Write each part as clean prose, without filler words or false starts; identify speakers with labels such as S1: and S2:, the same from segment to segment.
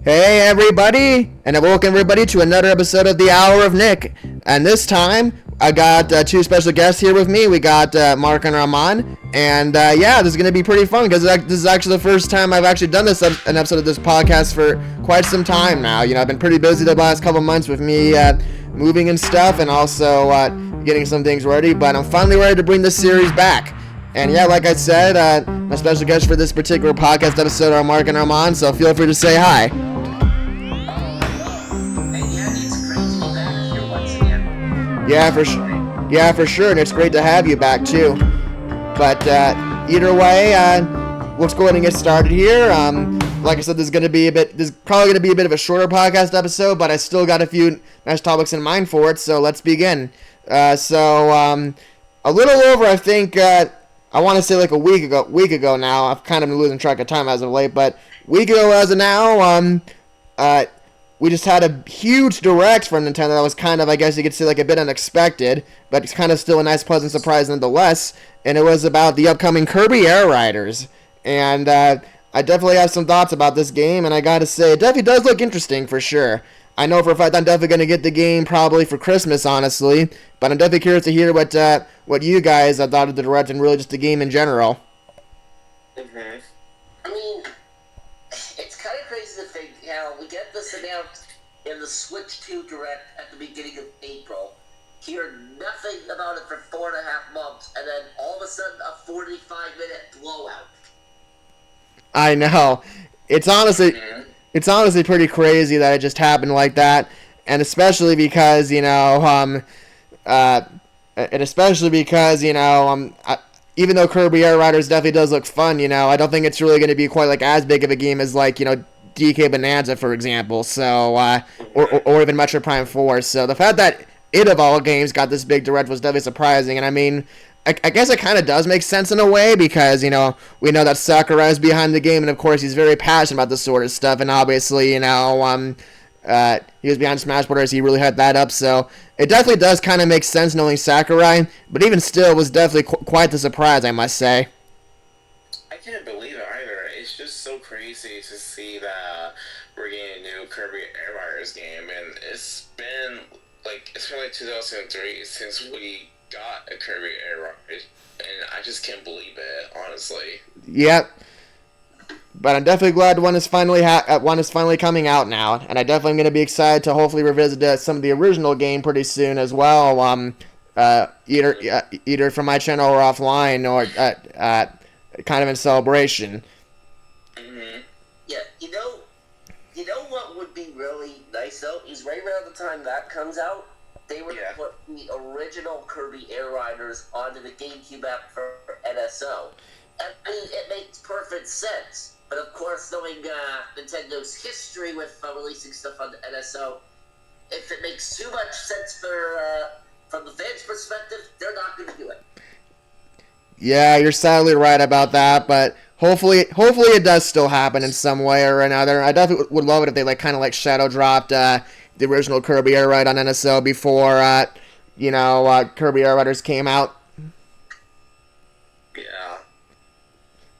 S1: Hey everybody, and welcome everybody to another episode of the Hour of Nick. And this time, I got two special guests here with me. We got Mark and Rahman, and yeah, this is gonna be pretty fun because this is actually the first time I've actually done an episode of this podcast for quite some time now. You know, I've been pretty busy the last couple months with me moving and stuff, and also getting some things ready. But I'm finally ready to bring this series back. And yeah, like I said, my special guests for this particular podcast episode are Mark and Rahman, so feel free to say hi. Yeah, for sure, and it's great to have you back too. But either way, let's go ahead and get started here. Like I said, this is probably gonna be a bit of a shorter podcast episode, but I still got a few nice topics in mind for it. So let's begin. A little over, I think. I want to say like a week ago now. I've kind of been losing track of time as of late, but week ago as of now, we just had a huge direct from Nintendo that was kind of, I guess you could say, like a bit unexpected, but it's kind of still a nice, pleasant surprise nonetheless. And it was about the upcoming Kirby Air Riders. And I definitely have some thoughts about this game, and I gotta say, it definitely does look interesting for sure. I know for a fact I'm definitely going to get the game probably for Christmas, honestly, but I'm definitely curious to hear what you guys thought of the direct and really just the game in general.
S2: Mm-hmm. I mean, it's kind of crazy to think how we get this announced in the Switch 2 Direct at the beginning of April, hear nothing about it for 4.5 months, and then all of a sudden a 45-minute blowout.
S1: I know. It's honestly pretty crazy that it just happened like that, and especially because even though Kirby Air Riders definitely does look fun, I don't think it's really going to be quite like as big of a game as like DK Bonanza, for example, so or even Metroid Prime 4. So the fact that it of all games got this big direct was definitely surprising, and I mean, I guess it kind of does make sense in a way because, we know that Sakurai is behind the game, and of course he's very passionate about this sort of stuff, and obviously, he was behind Smash Bros. He really had that up, so it definitely does kind of make sense knowing Sakurai, but even still, it was definitely quite the surprise, I must say.
S3: I can't believe it either. It's just so crazy to see that we're getting a new Kirby Air Riders game, and it's been like 2003 since we got a Kirby Air Riders, and I just can't believe it, honestly.
S1: Yep. But I'm definitely glad one is finally coming out now, and I definitely am going to be excited to hopefully revisit some of the original game pretty soon as well. Either from my channel or offline, or kind of in celebration.
S2: Mm-hmm. Yeah, you know what would be really nice though is right around the time that comes out, they were to put the original Kirby Air Riders onto the GameCube app for NSO. I mean, it makes perfect sense. But of course, knowing Nintendo's history with releasing stuff on the NSO, if it makes too much sense from the fans' perspective, they're not going to do it.
S1: Yeah, you're sadly right about that, but hopefully it does still happen in some way or another. I definitely would love it if they kind of shadow dropped the original Kirby Air Ride on NSO before Kirby Air Riders came out.
S3: Yeah.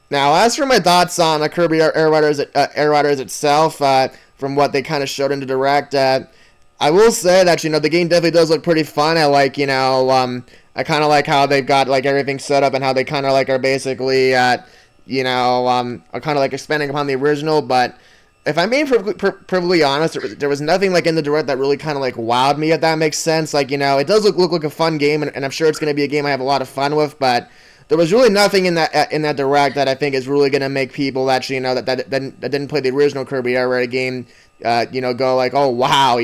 S1: Now, as for my thoughts on Kirby Air Riders itself, from what they kind of showed in the direct, I will say that the game definitely does look pretty fun. I like I kind of like how they've got everything set up and how they kind of are basically are kind of expanding upon the original, but if I'm being perfectly honest, there was nothing in the direct that really kind of wowed me, if that makes sense. It does look like a fun game, and I'm sure it's going to be a game I have a lot of fun with, but there was really nothing in that direct that I think is really going to make people actually that didn't play the original Kirby Air Ride game go oh wow,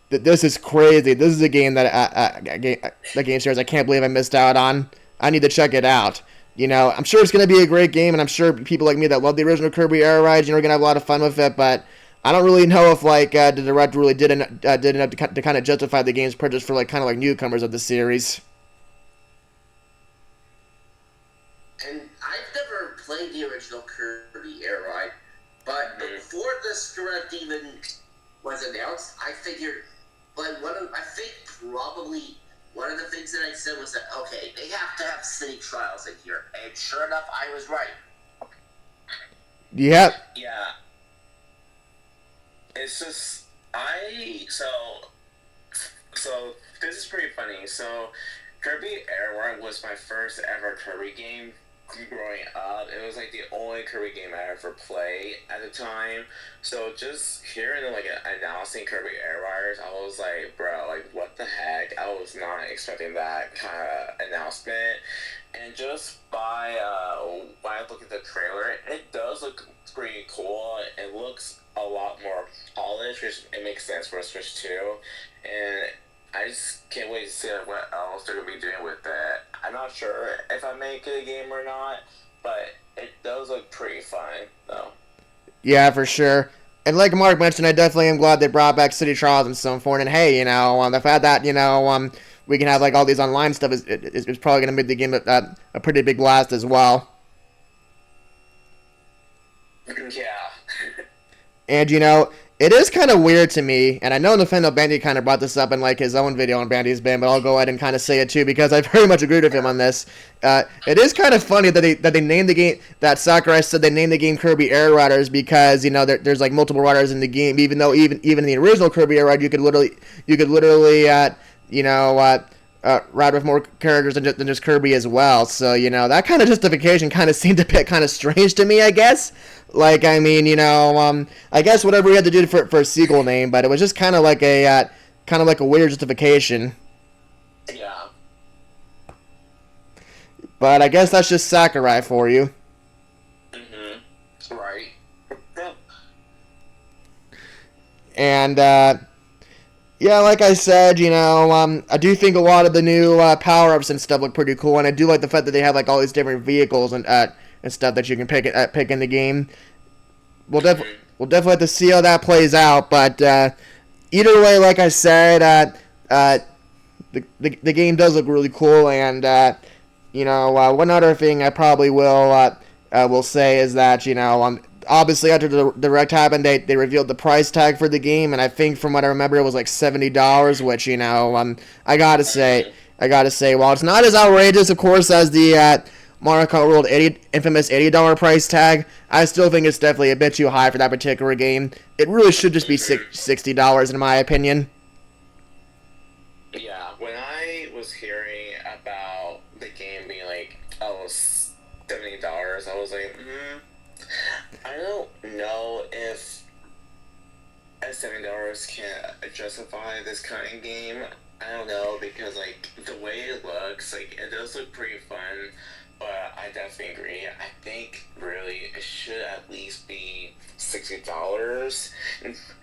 S1: this is crazy. This is a game that the game series I can't believe I missed out on. I need to check it out. I'm sure it's going to be a great game, and I'm sure people like me that love the original Kirby Air Rides, are going to have a lot of fun with it, but I don't really know if, the direct really did enough to kind of justify the game's purchase for, newcomers of the series.
S2: And I've never played the original Kirby Air Ride, but before this direct even was announced, I figured, probably one of the things that I said was that, okay, they have to have city trials in here. And sure enough, I was right.
S1: Yep.
S3: Yeah. it's just so this is pretty funny. So Kirby Air Riders was my first ever Kirby game growing up. It was like the only Kirby game I ever played at the time. So just hearing like announcing Kirby Air Riders, I was like, bro, like what the heck? I was not expecting that kind of announcement. And just by when I look at the trailer, it does look pretty cool. It looks a lot more polished, which it makes sense for a Switch 2. And I just can't wait to see what else they're going to be doing with it. I'm not sure if I make it a game or not, but it does look pretty fun, though.
S1: Yeah, for sure. And like Mark mentioned, I definitely am glad they brought back City Trials and so forth. And hey, the fact that, we can have like all these online stuff is probably going to make the game a pretty big blast as well.
S3: Yeah.
S1: And, it is kind of weird to me, and I know Nintendo Bandy kind of brought this up in like his own video on Bandy's Band, but I'll go ahead and kind of say it too because I very much agreed with him on this. It is kind of funny that they named the game, that Sakurai said they named the game Kirby Air Riders because there's like multiple riders in the game, even though even in the original Kirby Air Ride you could literally ride with more characters than just Kirby as well. So that kind of justification kind of seemed a bit kind of strange to me, I guess. Like, I mean, I guess whatever we had to do for a sequel name, but it was just kind of like a weird justification.
S3: Yeah.
S1: But I guess that's just Sakurai for you.
S3: Mm-hmm. Right. Yeah.
S1: And yeah, like I said, I do think a lot of the new power-ups and stuff look pretty cool, and I do like the fact that they have like all these different vehicles and stuff that you can pick in the game. We'll definitely have to see how that plays out, but either way, like I said, the game does look really cool, and one other thing I probably will say is that obviously after the direct happened, they revealed the price tag for the game, and I think from what I remember it was like $70, which I gotta say, while it's not as outrageous, of course, as the Mario Kart World infamous $80 price tag, I still think it's definitely a bit too high for that particular game. It really should just be $60 in my opinion.
S3: Yeah, when I was hearing about the game being like, $70, I was like, I don't know if $70 can justify this kind of game. I don't know, because like the way it looks, like it does look pretty fun, but I definitely agree. I think really it should at least be $60,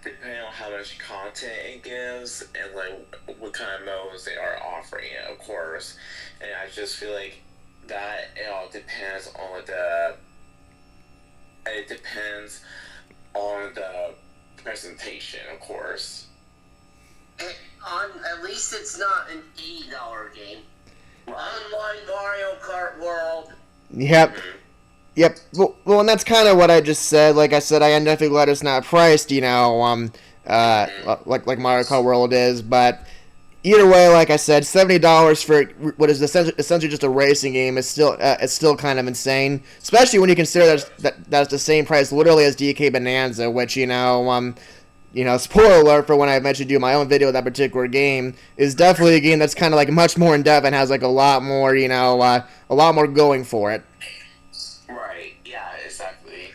S3: depending on how much content it gives and like what kind of modes they are offering it, of course. And I just feel like that it all depends on the presentation, of course.
S2: At least it's not an $80 game. Unlike Mario Kart World.
S1: Yep. Well, and that's kind of what I just said. Like I said, I definitely glad it's not priced, like Mario Kart World is. But either way, like I said, $70 for what is essentially just a racing game is still kind of insane. Especially when you consider that's the same price literally as DK Bonanza, which spoiler alert for when I eventually do my own video of that particular game, is definitely a game that's kind of like much more in depth and has like a lot more going for it.
S3: Right. Yeah. Exactly.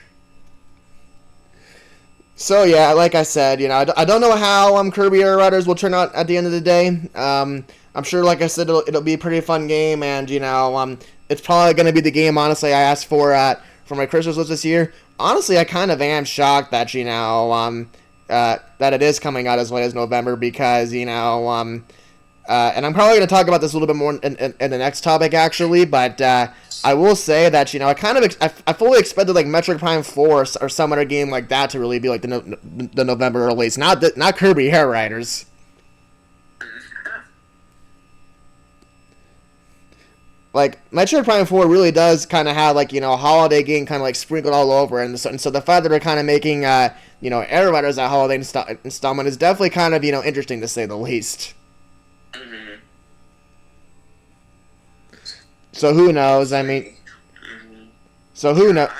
S1: So yeah, like I said, I don't know how Kirby Air Riders will turn out at the end of the day. I'm sure, like I said, it'll be a pretty fun game, and it's probably going to be the game, honestly, I asked for my Christmas list this year. Honestly, I kind of am shocked that that it is coming out as late as November because and I'm probably going to talk about this a little bit more in the next topic actually, but I will say that I fully expected like Metroid Prime 4 or some other game like that to really be like the November release, not Kirby Air Riders. Like, Metroid Prime 4 really does kind of have, like, a holiday game kind of, like, sprinkled all over. And so the fact that they're kind of making, Air Riders a holiday installment is definitely kind of, interesting to say the least.
S3: Mm-hmm.
S1: So who knows? I mean, so who knows?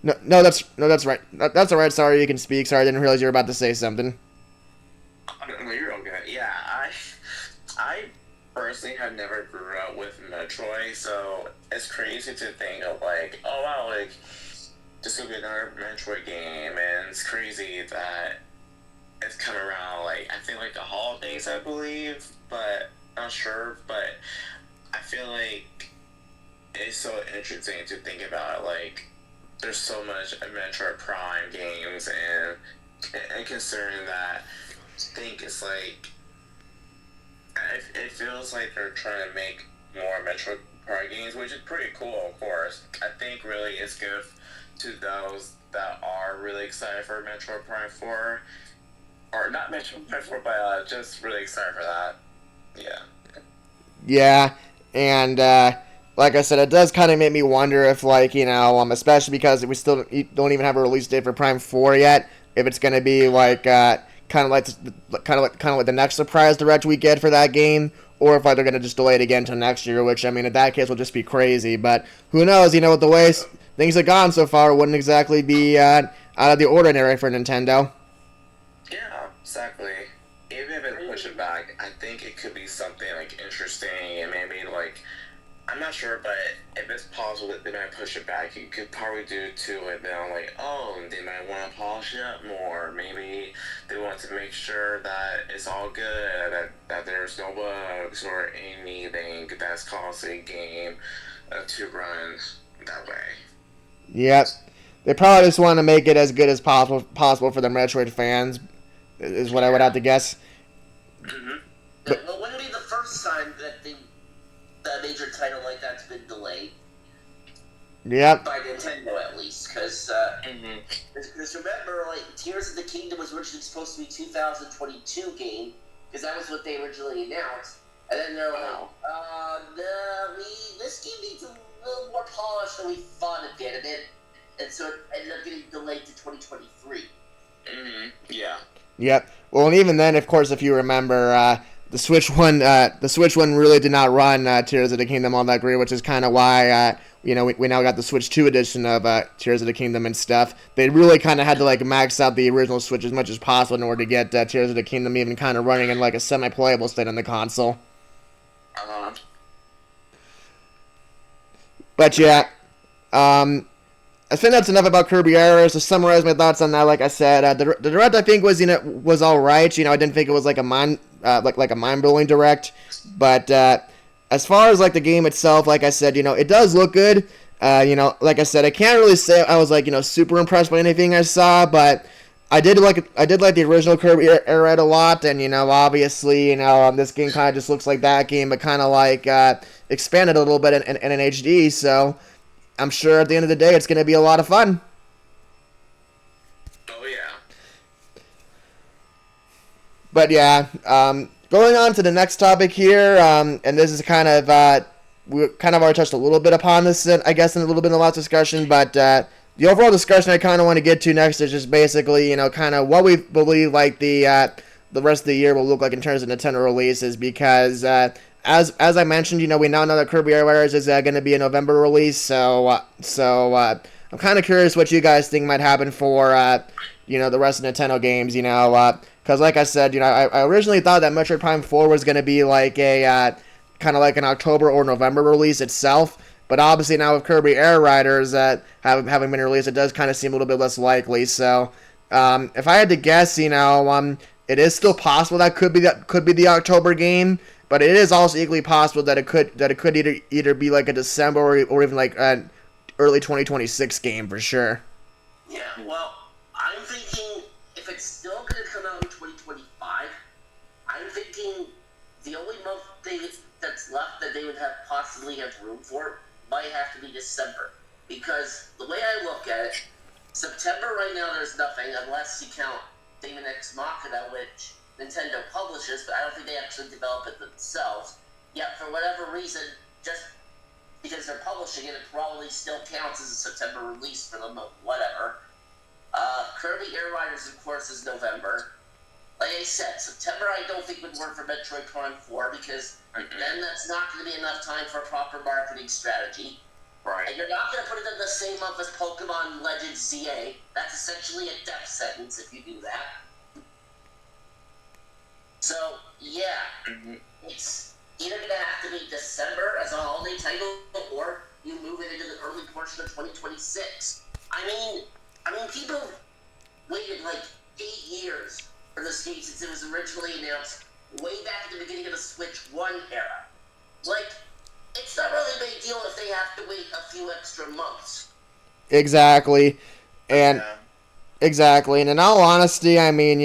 S1: No, that's right. That's all right. Sorry, you can speak. Sorry, I didn't realize you were about to say something.
S3: No, you're okay. Yeah, I personally have never grew up with Metroid, so it's crazy to think of like, oh wow, like this could be another Metroid game, and it's crazy that it's come around like I think like the holidays, I believe, but not sure. But I feel like it's so interesting to think about. Like, there's so much Metroid Prime games, and considering that, I think it's like it feels like they're trying to make more Metroid Prime games, which is pretty cool, of course. I think really it's good to those that are really excited for Metroid Prime 4. Or not Metroid Prime 4, but just really excited for that. Yeah.
S1: Yeah, and like I said, it does kind of make me wonder if, like, especially because we still don't even have a release date for Prime 4 yet, if it's going to be like kind of like the next surprise direct we get for that game, or if like they're going to just delay it again till next year, which I mean, in that case will just be crazy. But who knows? With the way things have gone so far, wouldn't exactly be out of the ordinary for Nintendo.
S3: Yeah, exactly. Even if it push it back, I think it could be something like interesting, and maybe like I'm not sure, but if it's possible that they might push it back, you could probably do to it. Then like, oh, they might want to polish it up more. Maybe they want to make sure that it's all good, that there's no bugs or anything that's causing a game to run that way.
S1: Yep. They probably just want to make it as good as possible for the Metroid fans, is what I would have to guess.
S2: Mm-hmm. But it wouldn't be the first time that a major title like that's been delayed.
S1: Yep.
S2: By Nintendo, at least, because remember, like, Tears of the Kingdom was originally supposed to be 2022 game, because that was what they originally announced, and then they're like, this game needs a little more polish than we thought it did, and so it ended up getting delayed to 2023.
S3: Yeah.
S1: Yep. Well, and even then, of course, if you remember, the Switch one really did not run Tears of the Kingdom all that great, which is kind of why we now got the Switch 2 edition of Tears of the Kingdom and stuff. They really kind of had to like max out the original Switch as much as possible in order to get Tears of the Kingdom even kind of running in like a semi-playable state on the console. But yeah, I think that's enough about Kirby Air Riders. To summarize my thoughts on that, like I said, the direct I think was all right. I didn't think it was like a mind blowing direct, but as far as like the game itself, like I said, it does look good. Like I said, I can't really say I was like super impressed by anything I saw, but I did like the original Kirby Air Ride a lot, and obviously this game kind of just looks like that game, but kind of like expanded a little bit in an HD. So I'm sure at the end of the day, it's going to be a lot of fun.
S3: Oh, yeah.
S1: But yeah, going on to the next topic here, and this is kind of, we kind of already touched a little bit upon this, I guess, in a little bit of the last discussion, but the overall discussion I kind of want to get to next is just basically, kind of what we believe, like, the rest of the year will look like in terms of Nintendo releases, because as I mentioned, we now know that Kirby Air Riders is going to be a November release, so I'm kind of curious what you guys think might happen for the rest of Nintendo games, because like I said, I originally thought that Metroid Prime 4 was going to be like a kind of like an October or November release itself, but obviously now with Kirby Air Riders having been released, it does kind of seem a little bit less likely. So if I had to guess, it is still possible that could be the October game. But it is also equally possible that it could either be like a December or even like an early 2026 game for sure.
S2: Yeah, well, I'm thinking if it's still going to come out in 2025, I'm thinking the only month that's left that they would possibly have room for might have to be December. Because the way I look at it, September right now there's nothing unless you count Daemon X Machina, which Nintendo publishes, but I don't think they actually develop it themselves. Yet, for whatever reason, just because they're publishing it, it probably still counts as a September release for them, whatever. Kirby Air Riders, of course, is November. Like I said, September I don't think would work for Metroid Prime 4, because then that's not going to be enough time for a proper marketing strategy.
S3: Right.
S2: And you're not going to put it in the same month as Pokemon Legends ZA. That's essentially a death sentence if you do that. So, yeah, it's either going to have to be December as a holiday title, or you move it into the early portion of 2026. I mean, people waited like 8 years for this game since it was originally announced way back at the beginning of the Switch 1 era. Like, it's not really a big deal if they have to wait a few extra months.
S1: Exactly. And exactly. And in all honesty, I mean,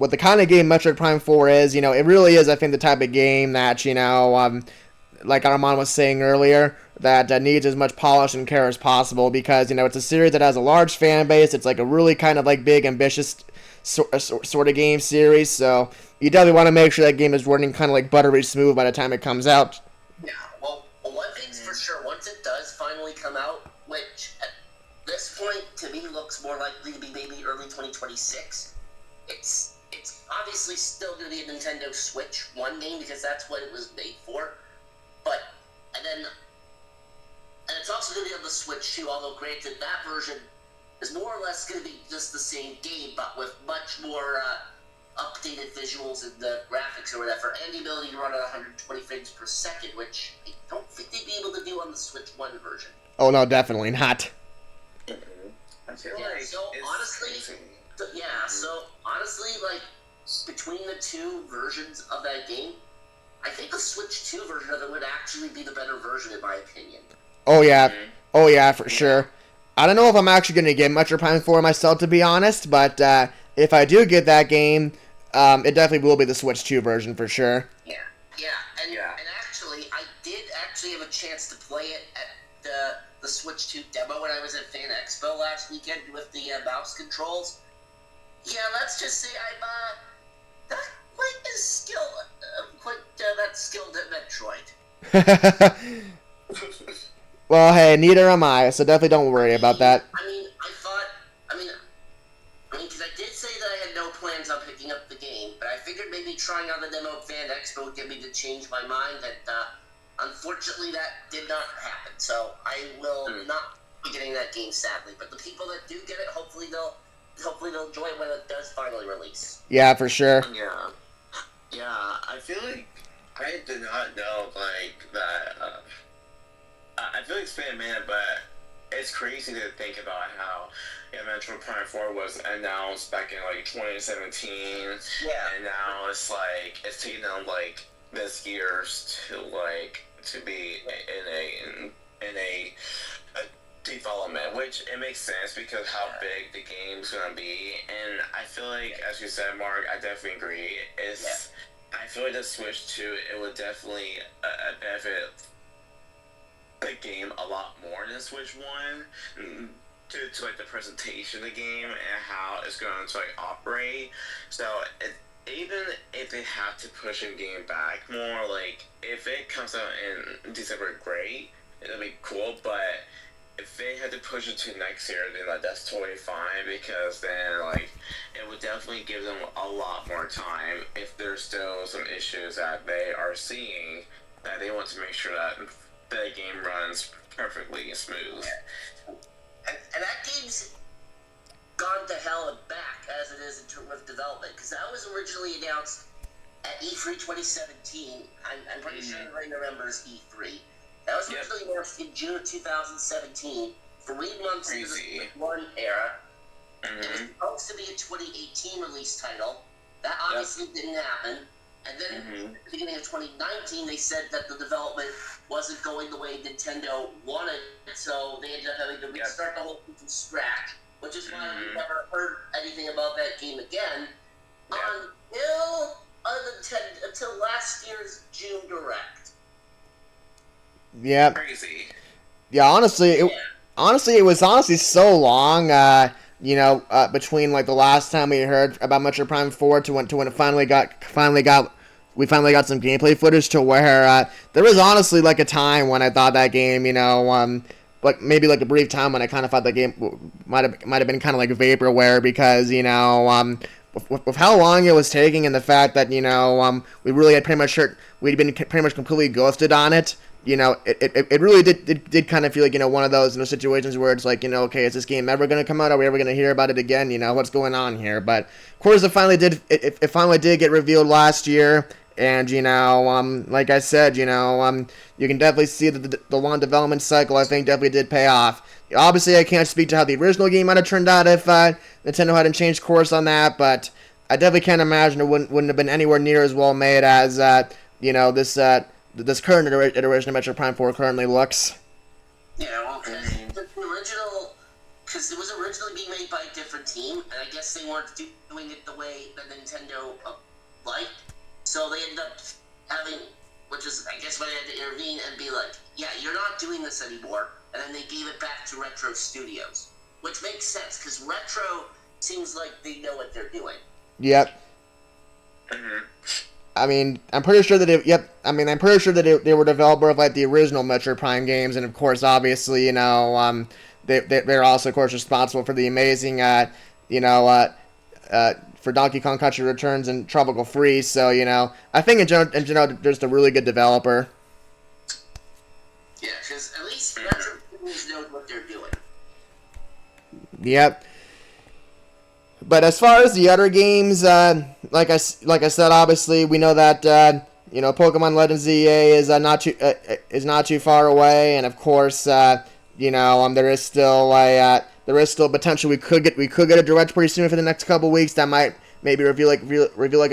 S1: with the kind of game Metroid Prime 4 is, it really is, I think, the type of game that, like Armand was saying earlier, that needs as much polish and care as possible because, it's a series that has a large fan base. It's like a really kind of like big, ambitious sort of game series. So you definitely want to make sure that game is running kind of like buttery smooth by the time it comes out.
S2: Yeah, well, one thing's for sure, once it does finally come out, which at this point to me looks more likely to be maybe early 2026, it's obviously still going to be a Nintendo Switch 1 game because that's what it was made for. And it's also going to be on the Switch 2, although granted that version is more or less going to be just the same game, but with much more updated visuals and the graphics or whatever, and the ability to run at 120 frames per second, which I don't think they'd be able to do on the Switch 1 version.
S1: Oh, no, definitely not.
S3: I feel like
S2: so honestly, like, between the two versions of that game, I think the Switch 2 version of it would actually be the better version, in my opinion.
S1: Oh, yeah. Oh, yeah, for sure. I don't know if I'm actually going to get Metroid Prime 4 myself, to be honest, but if I do get that game, it definitely will be the Switch 2 version for sure.
S2: Yeah, and actually, I did actually have a chance to play it at the Switch 2 demo when I was at Fan Expo last weekend with the mouse controls. Yeah, let's just say I'm not quite as skilled, that skilled at Metroid.
S1: Well, hey, neither am I, so definitely don't worry about that.
S2: I mean, because I did say that I had no plans on picking up the game, but I figured maybe trying out the demo at Fan Expo would get me to change my mind, and unfortunately that did not happen, so I will not be getting that game, sadly. But the people that do get it, hopefully they'll enjoy it when it does finally release.
S1: Yeah, for sure.
S3: Yeah, I feel like I did not know, like, that, I feel like it's been a minute, but it's crazy to think about how Metroid Prime 4 was announced back in, like, 2017, and now it's, like, it's taken them, like, this years to be in a development, which it makes sense because how big the game's gonna be, and I feel like, as you said, Mark, I definitely agree, I feel like the Switch 2, it would definitely benefit the game a lot more than Switch 1 due to like the presentation of the game and how it's going to like operate. So even if they have to push the game back more, like if it comes out in December, great, it'll be cool, but if they had to push it to next year, then like that's totally fine, because then like it would definitely give them a lot more time if there's still some issues that they are seeing, that they want to make sure that the game runs perfectly smooth.
S2: And that game's gone to hell and back as it is in terms of development, because that was originally announced at E3 2017. I'm pretty sure everybody remembers E3. That was originally announced in June of 2017, 3 months into the Switch 1 era. It was supposed to be a 2018 release title. That obviously didn't happen. And then at the beginning of 2019, they said that the development wasn't going the way Nintendo wanted, so they ended up having to restart the whole thing from scratch, which is why we never heard anything about that game again until last year's June Direct.
S1: Yeah.
S3: Crazy.
S1: Yeah, honestly, it was so long, between like the last time we heard about Metroid Prime 4 to when it finally got some gameplay footage, to where there was honestly like a time when I thought that game, like maybe like a brief time when I kind of thought that game might have been kind of like vaporware, because with how long it was taking and the fact that we really had we'd been pretty much completely ghosted on it. it really did kind of feel like, one of those, situations where it's like, okay, is this game ever going to come out? Are we ever going to hear about it again? What's going on here? But of course, it finally did get revealed last year. And, like I said, you can definitely see that the long development cycle, I think, definitely did pay off. Obviously, I can't speak to how the original game might have turned out if Nintendo hadn't changed course on that, but I definitely can't imagine it wouldn't have been anywhere near as well made as, this current iteration of Metroid Prime 4 currently looks.
S2: Yeah, well, because it was originally being made by a different team, and I guess they weren't doing it the way that Nintendo liked, so they ended up having, which is, I guess, when they had to intervene and be like, yeah, you're not doing this anymore, and then they gave it back to Retro Studios, which makes sense, because Retro seems like they know what they're doing.
S1: Yep. I mean, I'm pretty sure that they were developer of like the original Metroid Prime games, and of course, obviously, they're also, of course, responsible for the amazing, for Donkey Kong Country Returns and Tropical Freeze. So, I think in general, they're just a really good developer.
S2: Yeah, because at least Retro Studios knows what they're doing.
S1: Yep. But as far as the other games, like I said, obviously we know that Pokemon Legends ZA is not too far away, and of course there is still potential we could get a direct pretty soon for the next couple weeks that might maybe reveal a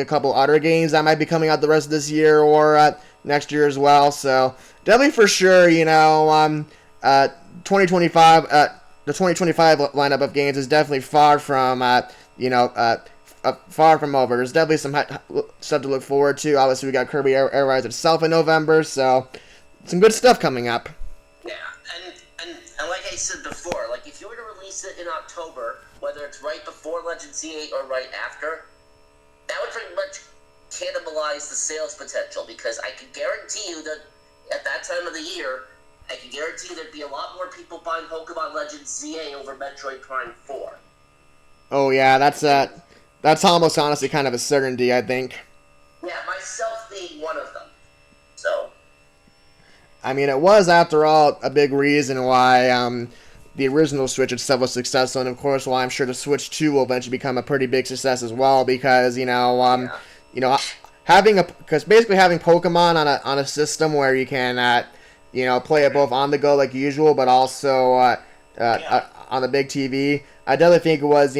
S1: couple other games that might be coming out the rest of this year or next year as well. So definitely for sure, 2025. The 2025 lineup of games is definitely far from far from over. There's definitely some stuff to look forward to. Obviously, we got Kirby Air Riders itself in November, so some good stuff coming up.
S2: Yeah, and like I said before, like if you were to release it in October, whether it's right before Legends Z8 or right after, that would pretty much cannibalize the sales potential, because I can guarantee you that at that time of the year, I can guarantee there'd be a lot more people buying Pokemon Legends ZA over Metroid Prime 4.
S1: Oh yeah, that's almost honestly kind of a certainty, I think.
S2: Yeah, myself being one of them. So.
S1: I mean, it was, after all, a big reason why the original Switch itself was successful, and of course, why I'm sure the Switch 2 will eventually become a pretty big success as well, because because basically having Pokemon on a system where you can play it both on the go like usual, but also on the big TV. I definitely think it was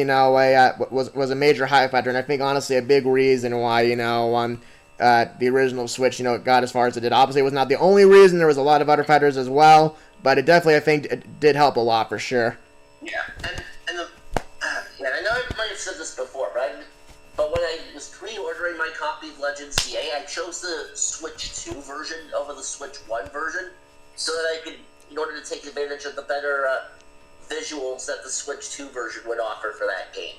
S1: was a major hype factor, and I think honestly a big reason why the original Switch got as far as it did. Obviously, it was not the only reason. There was a lot of other factors as well, but it definitely, I think, it did help a lot for sure.
S2: Yeah, and I know I might have said this before, right? But when I was pre-ordering my copy of Legends CA, I chose the Switch 2 version over the Switch 1 version, so that I could, in order to take advantage of the better visuals that the Switch 2 version would offer for that game.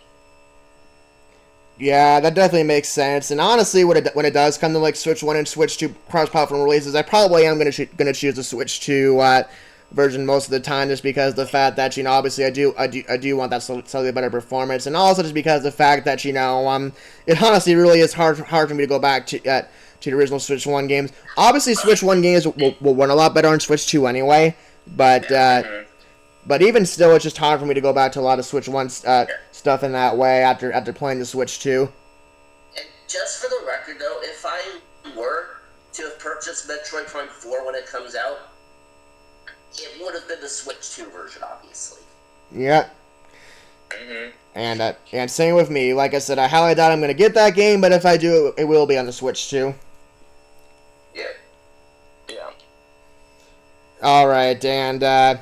S1: Yeah, that definitely makes sense. And honestly, when it does come to like Switch 1 and Switch 2 cross-platform releases, I probably am going to choose the Switch 2 version most of the time, just because of the fact that obviously I do want that slightly better performance, and also just because of the fact that it honestly really is hard for me to go back to the original Switch 1 games. Obviously, Switch 1 games will run a lot better on Switch 2 anyway, but even still, it's just hard for me to go back to a lot of Switch 1 stuff in that way after playing the Switch 2.
S2: And just for the record, though, if I were to have purchased Metroid Prime 4 when it comes out, it would have been the Switch 2 version, obviously.
S1: Yeah. And same with me. Like I said, I highly doubt I'm going to get that game, but if I do, it will be on the Switch 2.
S2: Yeah.
S1: Alright, and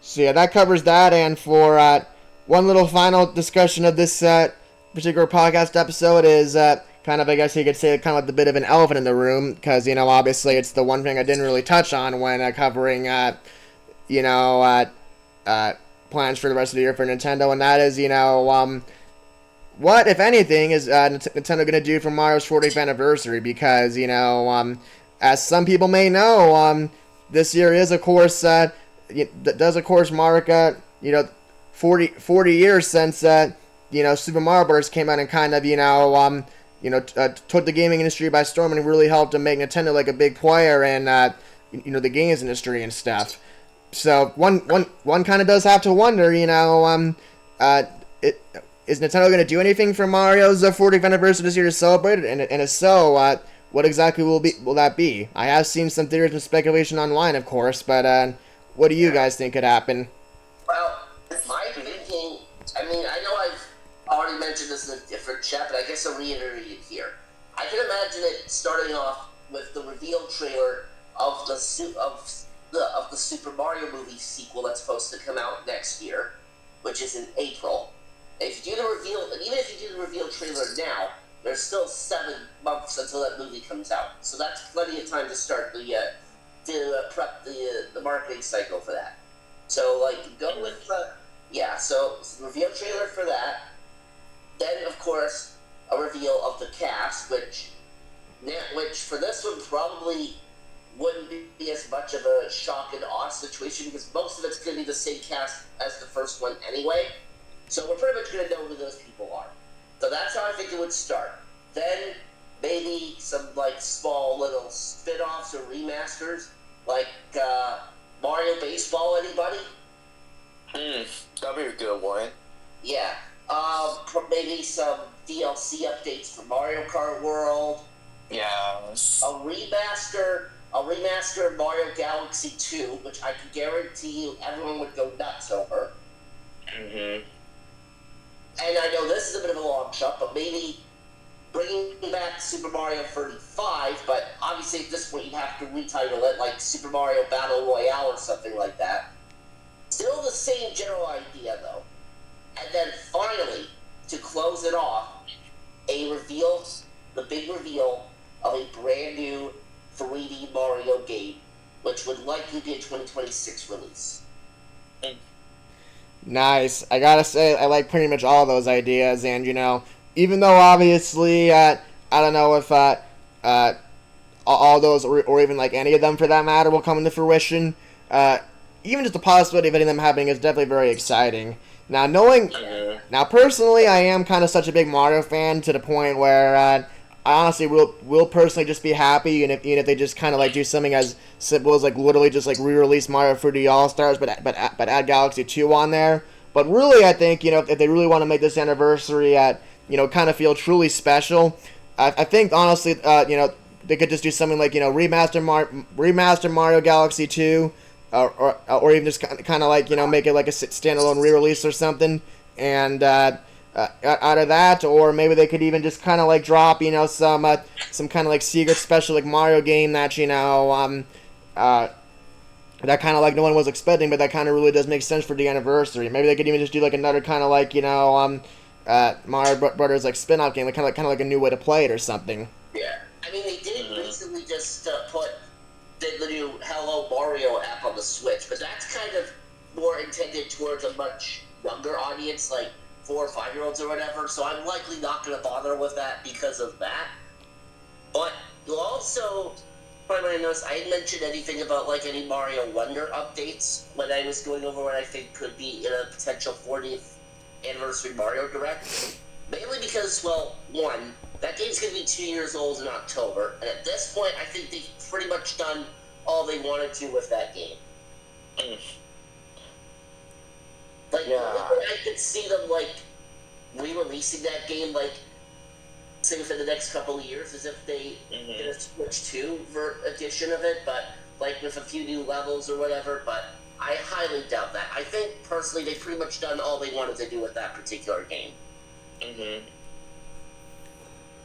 S1: so yeah, that covers that, and for one little final discussion of this particular podcast episode is kind of, I guess you could say, kind of like the bit of an elephant in the room, because, obviously it's the one thing I didn't really touch on when covering, plans for the rest of the year for Nintendo, and that is, what, if anything, is Nintendo going to do for Mario's 40th anniversary, because, as some people may know, this year is, of course, does, of course, mark, 40 years since, Super Mario Bros. Came out and kind of, took the gaming industry by storm and really helped to make Nintendo like a big player in, the games industry and stuff. So one kind of does have to wonder, is Nintendo going to do anything for Mario's 40th anniversary this year to celebrate it? And if so, what exactly will that be? I have seen some theories and speculation online, of course, but what do you guys think could happen?
S2: Well, my thinking, I mean, I know I've already mentioned this in a different chat, but I guess I'll reiterate it here. I can imagine it starting off with the reveal trailer of the Super Mario movie sequel that's supposed to come out next year, which is in April. And if you do the reveal, and even if you do the reveal trailer now, there's still 7 months until that movie comes out. So that's plenty of time to start prep the marketing cycle for that. So go with so reveal trailer for that. Then of course a reveal of the cast, which for this one probably wouldn't be as much of a shock and awe situation because most of it's going to be the same cast as the first one anyway. So we're pretty much going to know who those people are. So that's how I think it would start. Then maybe some small little spin-offs or remasters, Mario Baseball. Anybody?
S3: That'd be a good one.
S2: Yeah. Maybe some DLC updates for Mario Kart World.
S3: Yes.
S2: A remaster of Mario Galaxy 2, which I can guarantee you everyone would go nuts over.
S3: Mm-hmm.
S2: And I know this is a bit of a long shot, but maybe bringing back Super Mario 35, but obviously at this point you have to retitle it like Super Mario Battle Royale or something like that. Still the same general idea though. And then finally, to close it off, the big reveal of a brand new 3D Mario game, which would likely be a 2026 release.
S1: Nice. I gotta say, I like pretty much all those ideas, and even though obviously, I don't know if all those or even any of them for that matter will come into fruition. Even just the possibility of any of them happening is definitely very exciting. Now, personally, I am kind of such a big Mario fan to the point where I honestly will personally just be happy, even if they just kind of do something as simple as literally just re-release Mario 3D All Stars, but add Galaxy 2 on there. But really, I think if they really want to make this anniversary kind of feel truly special, I think honestly they could just do something remaster Mario Galaxy 2. Or even just kind of make it like a standalone re-release or something, and out of that, or maybe they could even just kind of drop some kind of secret special Mario game that that kind of no one was expecting, but that kind of really does make sense for the anniversary. Maybe they could even just do another kind of Mario Brothers spin-off game, kind of like a new way to play it or something.
S2: Yeah, I mean they did recently just put the new Hello Mario app on the Switch, but that's kind of more intended towards a much younger audience, 4 or 5-year-olds or whatever, so I'm likely not going to bother with that because of that. But you'll also probably notice I didn't mention anything about any Mario Wonder updates when I was going over what I think could be in a potential 40th anniversary Mario Direct. Mainly because, one, that game's going to be 2 years old in October, and at this point, I think they've pretty much done all they wanted to with that game. I could see them, re-releasing that game, say within the next couple of years, as if they did a Switch 2 edition of it, but, with a few new levels or whatever, but I highly doubt that. I think, personally, they've pretty much done all they wanted to do with that particular game.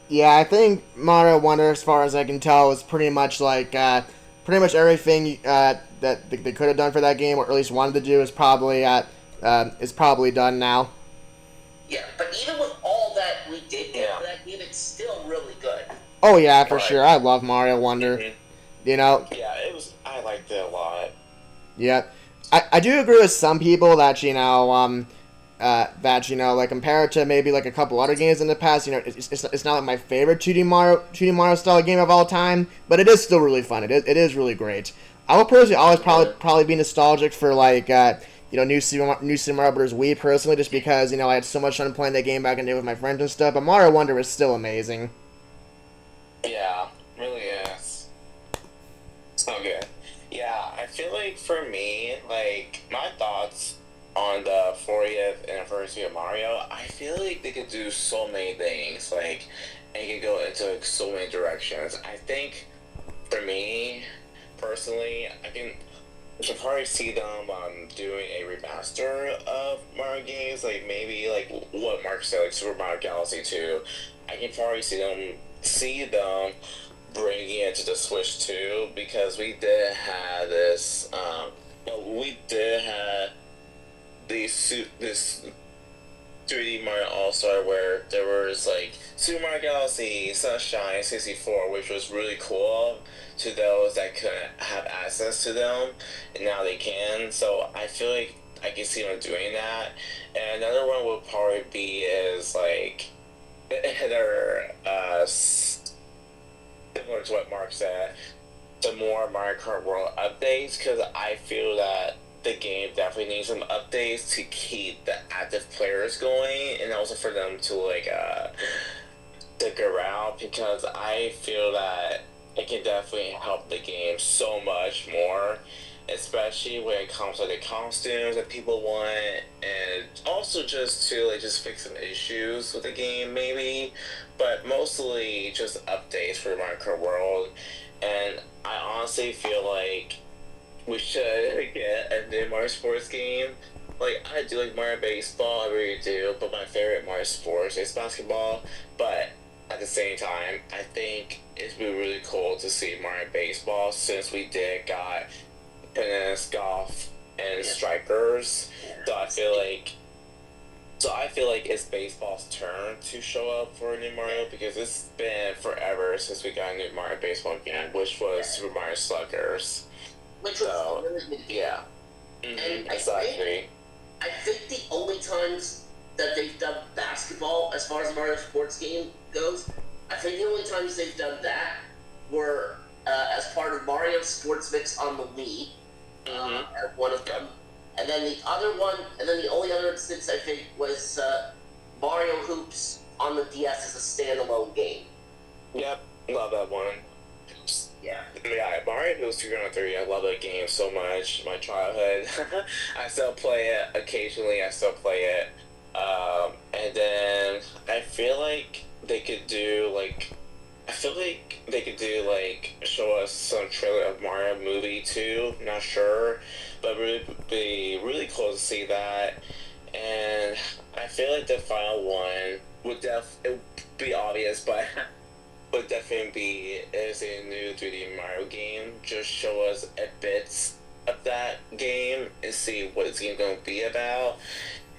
S1: Yeah, I think Mario Wonder, as far as I can tell, is pretty much everything that they could have done for that game, or at least wanted to do, is probably done now.
S2: Yeah, but even with all that we did for that game, it's still really good.
S1: Oh yeah, for sure. I love Mario Wonder.
S3: Yeah, it was. I liked it a lot.
S1: Yeah, I do agree with some people that compared to maybe a couple other games in the past, it's not my favorite 2D Mario style game of all time, but it is still really fun. It is really great. I will personally always probably be nostalgic for New Super Mario Bros. Wii personally, just because I had so much fun playing that game back in the day with my friends and stuff. But Mario Wonder is still amazing.
S3: Yeah, really is. Okay. Yeah, I feel like for me, like, my thoughts on the 40th anniversary of Mario, I feel like they could do so many things, like, and it could go into like, so many directions. I think for me, personally, I can probably see them doing a remaster of Mario games, like maybe like what Mark said, like Super Mario Galaxy 2. I can probably see them bringing it to the Switch too, because we did have this, we did have this 3D Mario All Star where there was like Super Mario Galaxy, Sunshine 64, which was really cool to those that couldn't have access to them, and now they can. So I feel like I can see them doing that. And another one would probably be is like either similar to what Mark said, the more Mario Kart World updates, because I feel that the game definitely needs some updates to keep the active players going, and also for them to like stick around, because I feel that it can definitely help the game so much more, especially when it comes to the costumes that people want, and also just to like just fix some issues with the game maybe, but mostly just updates for Mario Kart World. And I honestly feel like we should get a new Mario Sports game. Like, I do like Mario Baseball, I really do, but my favorite Mario Sports is basketball. But at the same time, I think it'd be really cool to see Mario Baseball, since we did got tennis, golf, and strikers. So I feel like it's baseball's turn to show up for a new Mario, because it's been forever since we got a new Mario Baseball game, which was Super Mario Sluggers.
S2: Which was a really good game.
S3: Yeah.
S2: And
S3: Exactly.
S2: I think the only times that they've done basketball, as far as the Mario Sports game goes, I think the only times they've done that were as part of Mario Sports Mix on the Wii, as one of them. And then the only other instance I think was Mario Hoops on the DS as a standalone game.
S3: Yep, love that one.
S2: Yeah.
S3: Yeah, Mario Hoops 3 I love that game so much. My childhood. I still play it occasionally. And then I feel like they could do like. Show us some trailer of Mario movie too. Not sure, but really be really cool to see that. And I feel like the final one it would be obvious, but would definitely be is a new 3D Mario game. Just show us a bit of that game and see what it's going to be about.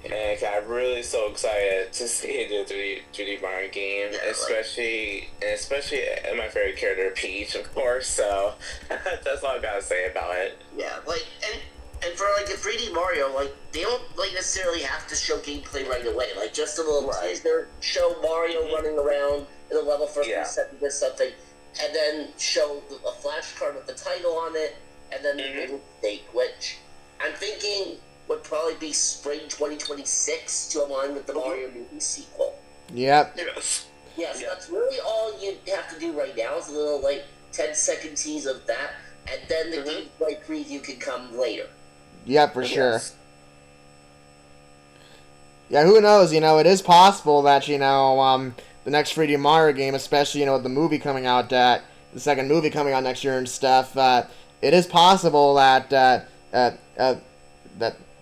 S3: And I'm really so excited to see the 3D Mario game, especially my favorite character, Peach, of course. So that's all I gotta say about it.
S2: Yeah, like and for like a 3D Mario, like they don't like necessarily have to show gameplay right away. Like just a little teaser, show Mario running around in a level for set with something, and then show a flashcard with the title on it, and then the little date, which I'm thinking would probably be spring 2026 to align with the Mario movie sequel.
S1: Yep.
S2: Yes, that's really all you have to do right now is a little like 10-second tease of that, and then the gameplay preview can come later.
S1: Yeah, for sure. Yeah, who knows? It is possible that the next 3D Mario game, especially with the movie coming out, the second movie coming out next year and stuff, it is possible that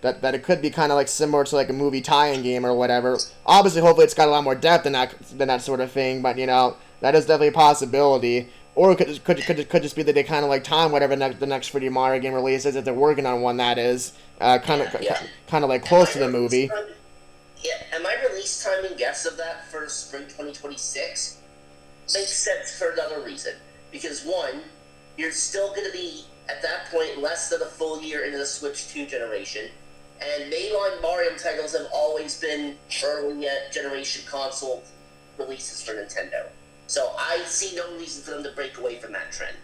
S1: that it could be kind of like similar to like a movie tie-in game or whatever. Obviously, hopefully, it's got a lot more depth than that sort of thing. But that is definitely a possibility. Or it could just be that they kind of like time whatever the next 3D Mario game releases, if they're working on one that is kind of like close to the movie.
S2: And my release time and guess of that for spring 2026 makes sense for another reason. Because one, you're still going to be at that point less than a full year into the Switch 2 generation. And mainline Mario titles have always been early generation console releases for Nintendo. So I see no reason for them to break away from that trend.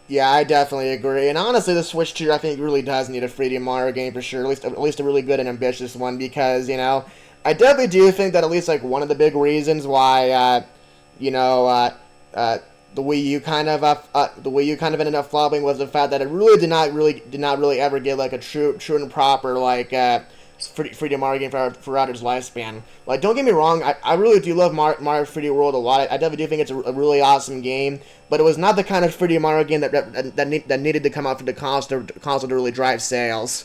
S1: Yeah, I definitely agree. And honestly, the Switch 2, I think, really does need a 3D Mario game for sure. At least a really good and ambitious one, because, I definitely do think that at least, like, one of the big reasons why, the Wii U kind of ended up flopping was the fact that it really did not really ever get like a true and proper like 3D Mario game throughout its lifespan. Like, don't get me wrong, I really do love Mario 3D World a lot. I definitely do think it's a really awesome game, but it was not the kind of 3D Mario game that needed to come out for the console to really drive sales.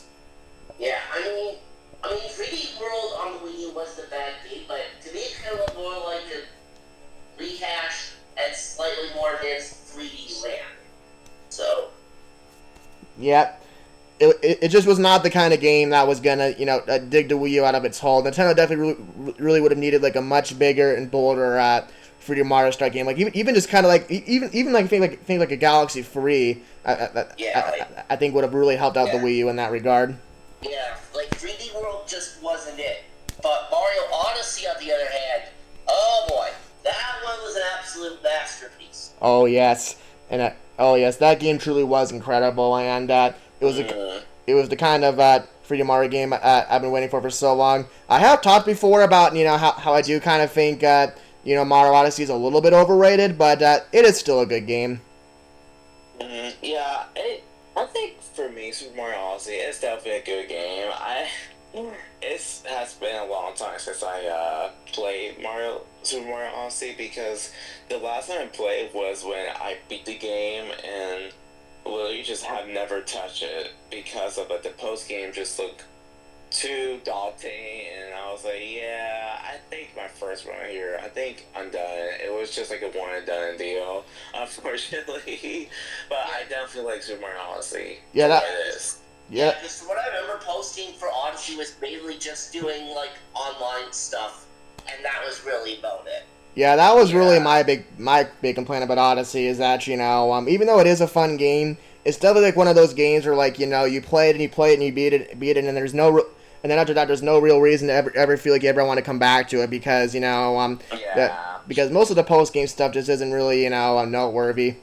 S2: Yeah, I mean, 3D World on the Wii U wasn't a bad game, but to me it kind of looked more like a rehash and slightly more advanced 3D Land. So.
S1: Yep. It just was not the kind of game that was gonna, dig the Wii U out of its hole. Nintendo definitely really would have needed like a much bigger and bolder 3D Mario Star game. Like even just kind of like even like think like a Galaxy 3. I think would have really helped out the Wii U in that regard.
S2: Yeah, like 3D World just wasn't it. But Mario Odyssey, on the other hand, oh boy, that one was an absolute masterpiece.
S1: Oh yes, and that game truly was incredible, and it was the kind of 3D Mario game I've been waiting for so long. I have talked before about how I do kind of think Mario Odyssey is a little bit overrated, but it is still a good game.
S3: Yeah, I think for me, Super Mario Odyssey is definitely a good game. It has been a long time since I played Super Mario Odyssey, because the last time I played was when I beat the game and you just have never touched it because of it. The post game just looked too daunting, and I was like, yeah, I think my first run here, I think I'm done. It was just like a one and done deal, unfortunately. But I definitely like Super Mario Odyssey.
S1: Yeah, that
S3: is.
S1: Yeah.
S2: Because what I remember posting for Odyssey was mainly just doing like online stuff, and that was really about it.
S1: Yeah, that was really my big complaint about Odyssey is that, even though it is a fun game, it's definitely like one of those games where like, you play it and you beat it, and then after that there's no real reason to ever feel like you ever want to come back to it because, because most of the post game stuff just isn't really, noteworthy.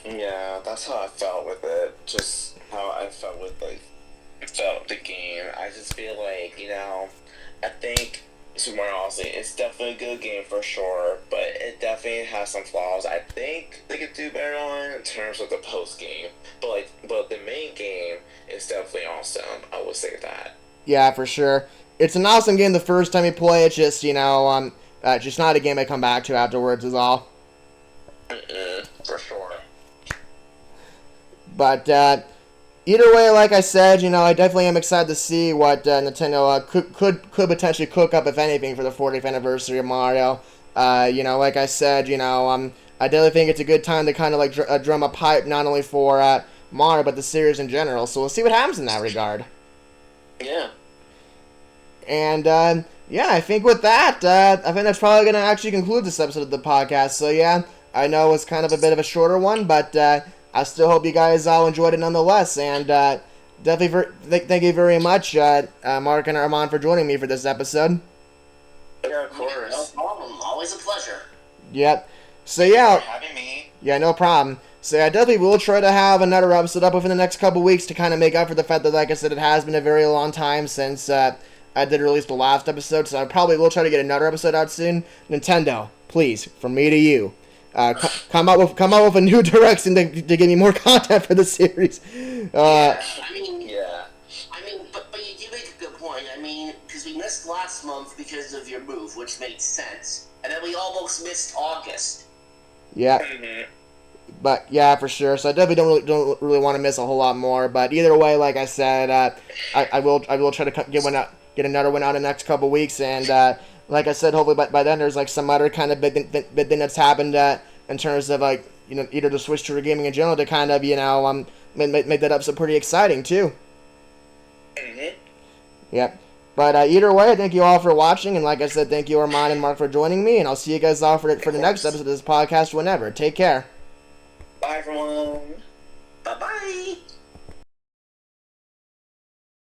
S3: Yeah, that's how I felt with it. Just how I felt with the game. I just feel like, I think Super Mario Odyssey is definitely a good game for sure, but it definitely has some flaws. I think they could do better on in terms of the post game, but the main game is definitely awesome. I would say that.
S1: Yeah, for sure. It's an awesome game the first time you play. It's just just not a game I come back to afterwards is all.
S3: For sure.
S1: But either way, like I said, I definitely am excited to see what Nintendo could potentially cook up, if anything, for the 40th anniversary of Mario. Like I said, I definitely think it's a good time to kind of like drum up hype not only for Mario but the series in general. So we'll see what happens in that regard.
S3: Yeah.
S1: And I think with that, I think that's probably gonna actually conclude this episode of the podcast. So yeah, I know it's kind of a bit of a shorter one, but I still hope you guys all enjoyed it nonetheless, and definitely thank you very much, Mark and Armand, for joining me for this episode.
S3: Yeah, of course.
S2: No problem. Always a pleasure.
S1: Yep. So yeah.
S3: Thanks for having me.
S1: Yeah, no problem. So I definitely will try to have another episode up within the next couple weeks to kind of make up for the fact that, like I said, it has been a very long time since I did release the last episode, so I probably will try to get another episode out soon. Nintendo, please, from me to you. Come out with a new direction to give me more content for the series.
S2: But you do make a good point. Because we missed last month because of your move, which made sense, and then we almost missed August.
S1: Yeah. But yeah, for sure. So I definitely don't really want to miss a whole lot more. But either way, like I said, I will try to get another one out in the next couple weeks, and like I said, hopefully by then there's like some other kind of big thing that's happened in terms of like either the switch to gaming in general to kind of make that up so pretty exciting too. Yep. But either way, thank you all for watching, and like I said, thank you Armand and Mark for joining me, and I'll see you guys all for the next episode of this podcast whenever. Take care.
S3: Bye everyone.
S2: Bye bye.